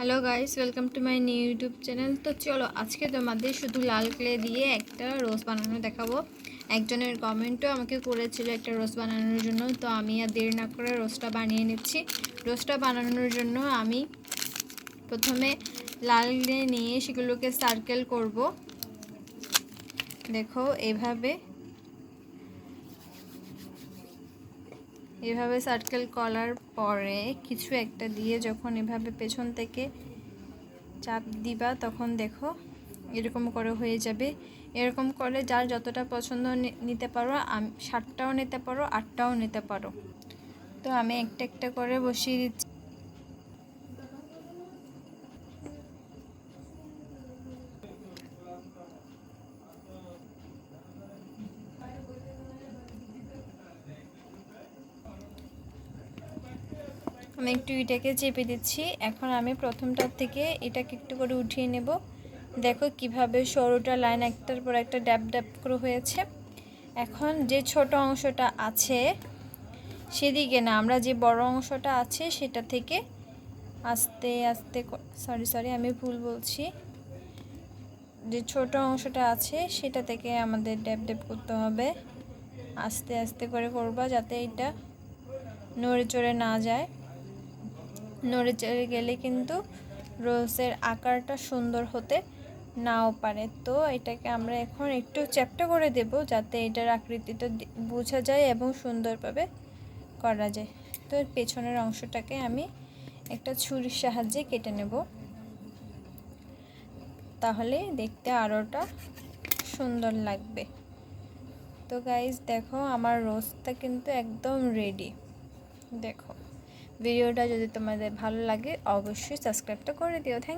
Hello guys, welcome to my new YouTube channel. তো চলো আজকে তোমাদের শুধু লাল ক্লে দিয়ে একটা রোজ বানানো দেখাবো। একজনের কমেন্টও আমাকে করেছিল একটা রোজ বানানোর জন্য, তো আমি আর দেরি না করে রোজটা বানিয়ে নিচ্ছি। রোজটা বানানোর জন্য আমি প্রথমে লাল ক্লে নিয়ে সেগুলোকে সার্কেল করব। দেখো এভাবে সার্কেল করার পরে কিছু একটা দিয়ে যখন এভাবে পেছন থেকে চাপ দিবা তখন দেখো এরকম করে হয়ে যাবে। এরকম করে যার যতটা পছন্দ নিতে পারো, 7টাও নিতে পারো, 8টাও নিতে পারো। তো আমি একটা একটা করে বসিয়ে দিচ্ছি। আমি একটু এটাকে চেপে দিচ্ছি। এখন আমি প্রথমটার থেকে এটাকে একটু করে উঠিয়ে নেব। দেখো কিভাবে সরুটা লাইন একটার পর একটা ড্যাব ড্যাব করে হয়েছে। এখন যে ছোট অংশটা আছে সেদিকে না, আমরা যে বড় অংশটা আছে সেটা থেকে আস্তে আস্তে সরি আমি ভুল বলছি। যে ছোট অংশটা আছে সেটা থেকে আমাদের ড্যাব ড্যাব করতে হবে। আস্তে আস্তে করে করবা যাতে এটা নড়ে চড়ে না যায়। নড়ে চড়ে গেলে কিন্তু রোজের আকারটা সুন্দর হতে নাও পারে। তো এটাকে আমরা এখন একটু চ্যাপ্টা করে দেব যাতে এটার আকৃতিটা বোঝা যায় এবং সুন্দরভাবে করা যায়। তো পেছনের অংশটাকে আমি একটা ছুরির সাহায্যে কেটে নেব, তাহলে দেখতে আরোটা সুন্দর লাগবে। তো গাইস দেখো আমার রোজটা কিন্তু একদম রেডি। দেখো ভিডিওটা যদি তোমাদের ভালো লাগে অবশ্যই সাবস্ক্রাইবটা করে দিও। থ্যাংক